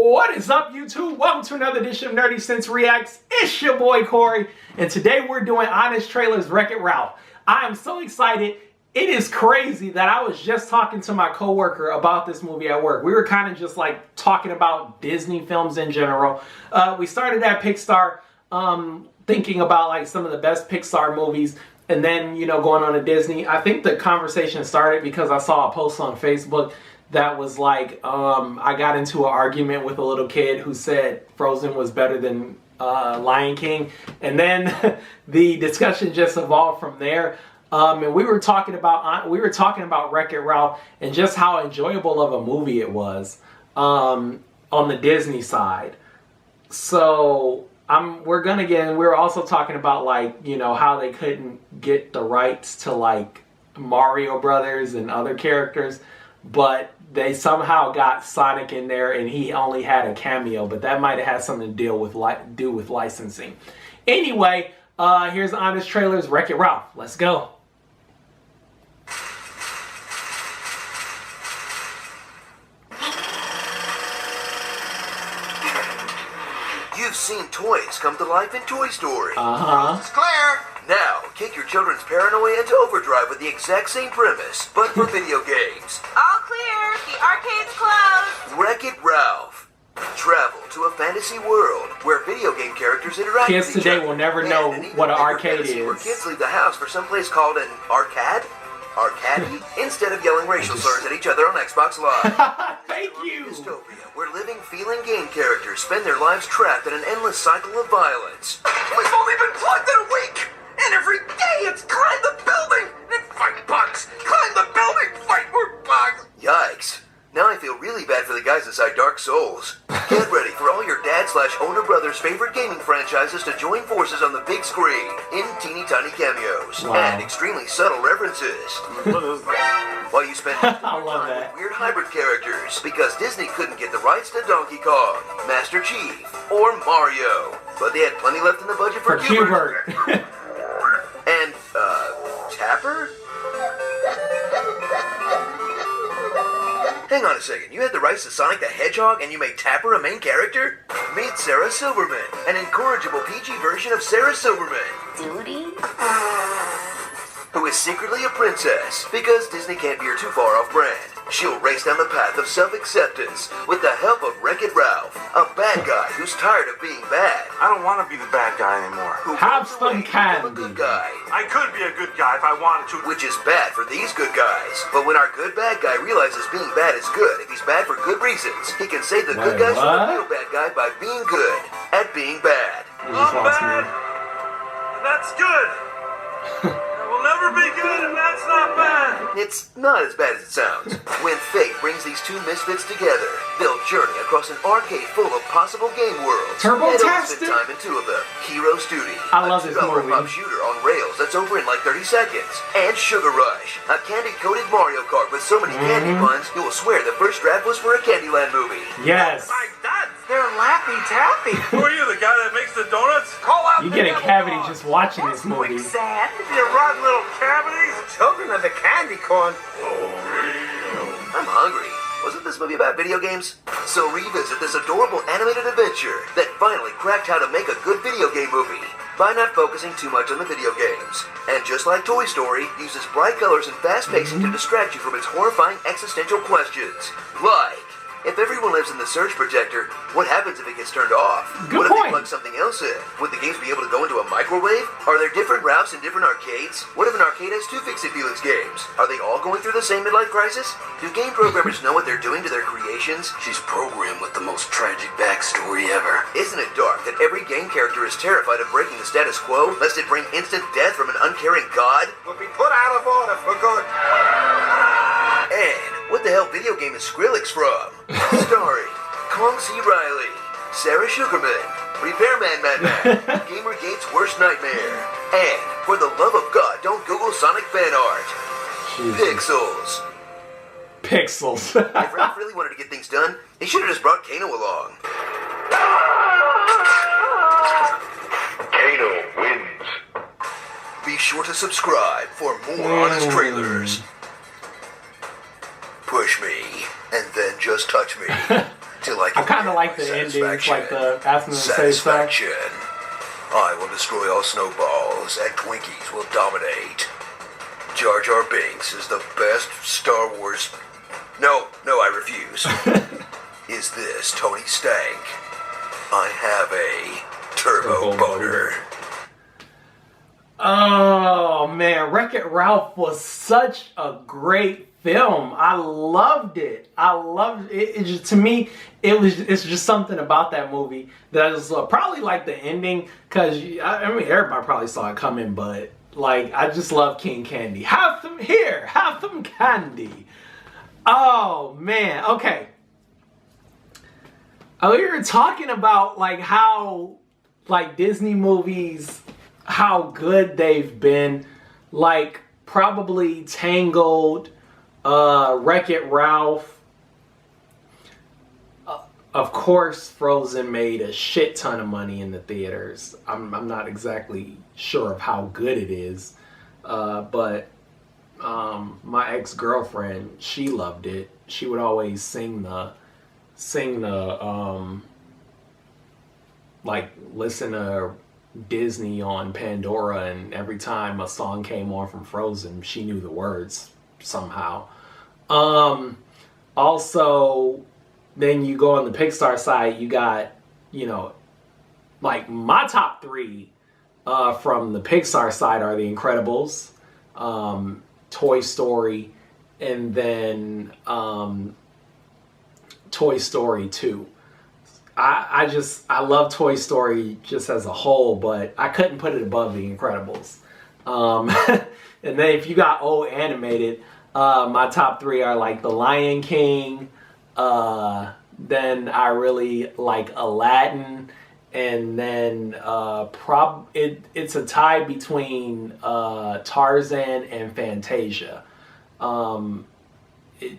What is up, YouTube? Welcome to another edition of Nerdy Sense Reacts. It's your boy Corey, and today we're doing Honest Trailers Wreck-It Ralph. I am so excited. It is crazy that I was just talking to my coworker about this movie at work. We were kind of just like talking about Disney films in general. We started at Pixar, thinking about like some of the best Pixar movies, and then, you know, going on to Disney. I think the conversation started because I saw a post on Facebook that was like, I got into an argument with a little kid who said Frozen was better than Lion King. And then the discussion just evolved from there. And we were talking about Wreck-It Ralph and just how enjoyable of a movie it was on the Disney side. So we're also talking about, like, you know, how they couldn't get the rights to like Mario Brothers and other characters, but they somehow got Sonic in there and he only had a cameo, but that might have had something to do with licensing. Anyway, here's Honest Trailers Wreck-It Ralph. Let's go. You've seen toys come to life in Toy Story. It's Claire. Now, kick your children's paranoia into overdrive with the exact same premise, but for video games. All clear. The arcade's closed. Wreck-It Ralph. Travel to a fantasy world where video game characters interact Kids with each today other. will never And know an even what an bigger arcade fantasy is. Where kids leave the house for some place called an arcade? Arcade? Instead of yelling racial slurs at each other on Xbox Live. Thank you. Dystopia, where living, feeling game characters spend their lives trapped in an endless cycle of violence. We've only been plugged in a week, and every day it's climb the building and fight bugs. Climb the building, fight more bugs. Yikes. Now I feel really bad for the guys inside Dark Souls. Get ready for all your dad/owner brother's favorite gaming franchises to join forces on the big screen in teeny tiny cameos and extremely subtle references. While you spend I love time that. with weird hybrid characters because Disney couldn't get the rights to Donkey Kong, Master Chief, or Mario. But they had plenty left in the budget for Hubert. And, Tapper? Hang on a second, you had the rights to Sonic the Hedgehog and you made Tapper a main character? Meet Sarah Silverman, an incorrigible PG version of Sarah Silverman, Duty? who is secretly a princess because Disney can't veer too far off brand. She'll race down the path of self-acceptance with the help of Wreck-It Ralph, a bad guy who's tired of being bad. I don't want to be the bad guy anymore. Who Have runs some away to become a candy. good guy. I could be a good guy if I wanted to. Which is bad for these good guys. But when our good bad guy realizes being bad is good, if he's bad for good reasons, he can save the good Wait, guys from the what? real bad guy by being good at being bad. You just I'm lost bad. me. That's good. I will never be good, and that's not bad. It's not as bad as it sounds. When fate brings these two misfits together, they'll journey across an arcade full of possible game worlds. Turbo-tastic. And spend time in two of them. Hero's Duty, I love a this $2 movie. pop shooter on rails that's over in like 30 seconds. And Sugar Rush, a candy-coated Mario Kart with so many candy puns, you will swear the first draft was for a Candyland movie. Yes. My dad, they're Laffy Taffy. Who are you, the guy that makes the donuts? Call out You the get a devil cavity dog. just watching this movie. Quicksand, you rotten little cavities. Children of the candy corn. I'm hungry. Wasn't this movie about video games? So revisit this adorable animated adventure that finally cracked how to make a good video game movie by not focusing too much on the video games. And just like Toy Story, uses bright colors and fast pacing to distract you from its horrifying existential questions. Like, if everyone lives in the surge protector, what happens if it gets turned off? Good What if point. they plug something else in? Would the games be able to go into a microwave? Are there different routes in different arcades? What if an arcade has two Fix-It Felix games? Are they all going through the same midlife crisis? Do game programmers know what they're doing to their creations? She's programmed with the most tragic backstory ever. Isn't it dark that every game character is terrified of breaking the status quo, lest it bring instant death from an uncaring god? Will be put out of order for good. And what the hell video game is Skrillex from? Starring Kong C. Riley, Sarah Sugarman, Repairman Madman, Gamergate's worst nightmare, and for the love of God, don't Google Sonic fan art. Pixels. Pixels. If Ralph really wanted to get things done, he should have just brought Kano along. Kano wins. Be sure to subscribe for more Honest Trailers. Push me, and then just touch me. till I I can kind of get like my the endings, satisfaction. like the asking them to say stuff. Satisfaction. I will destroy all snowballs and Twinkies will dominate. Jar Jar Binks is the best Star Wars. No, I refuse. Is this Tony Stank? I have a turbo boner. Oh man, Wreck-It Ralph was such a great film. I loved it. I loved it. It just, to me, it's just something about that movie that I just love. Probably like the ending, because I mean everybody probably saw it coming, but like I just love King Candy. Have some here, have some candy. Oh man, okay. We were talking about like how like Disney movies, how good they've been. Like probably Tangled, Wreck-It Ralph. Of course, Frozen made a shit ton of money in the theaters. I'm not exactly sure of how good it is, but my ex-girlfriend, she loved it. She would always sing the like listen to Disney on Pandora, and every time a song came on from Frozen, she knew the words somehow. Also, then you go on the Pixar side, you got, you know, like my top three from the Pixar side are The Incredibles, Toy Story, and then Toy Story 2. I love Toy Story just as a whole, but I couldn't put it above The Incredibles. And then if you got old animated, my top three are like The Lion King, then I really like Aladdin, and then it's a tie between Tarzan and Fantasia.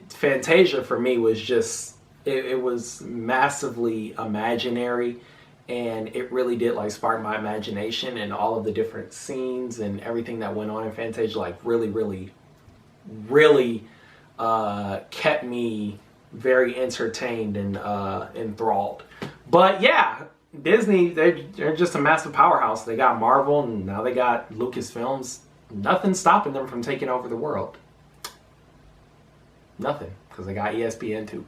Fantasia for me was just, it was massively imaginary, and it really did like spark my imagination, and all of the different scenes and everything that went on in Fantasia like really kept me very entertained and enthralled. But yeah, Disney, they're just a massive powerhouse. They got Marvel, and now they got Lucasfilms. Nothing's stopping them from taking over the world. Nothing, because they got ESPN too.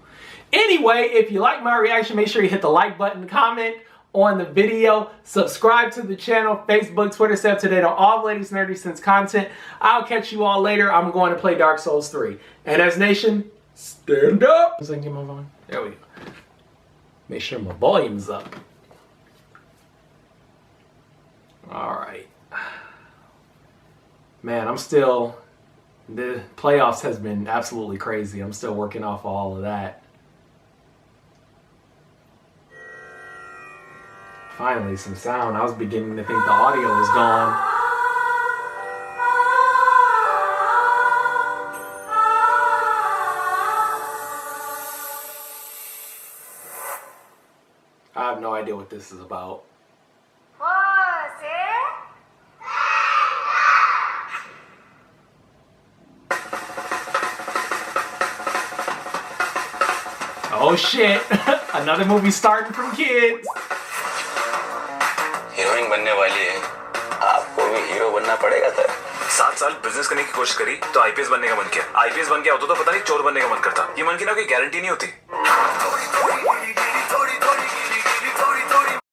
Anyway, if you like my reaction, make sure you hit the like button, comment on the video, subscribe to the channel, Facebook, Twitter, stay up to date on all the latest Nerdy Sense content. I'll catch you all later. I'm going to play Dark Souls 3. And as Nation, stand up. Does I get my volume? There we go. Make sure my volume's up. All right. Man, the playoffs has been absolutely crazy. I'm still working off all of that. Finally, some sound. I was beginning to think the audio was gone. I have no idea what this is about. Oh shit, another movie starting from kids. Heroine बनने वाली है, आपको भी hero बनना पड़ेगा sir. 7 साल business करने की कोशिश करी तो आईपीएस बनने का मन किया। आईपीएस बन गया होता तो पता नहीं चोर बनने का मन करता। ये मन की ना कोई गारंटी नहीं होती।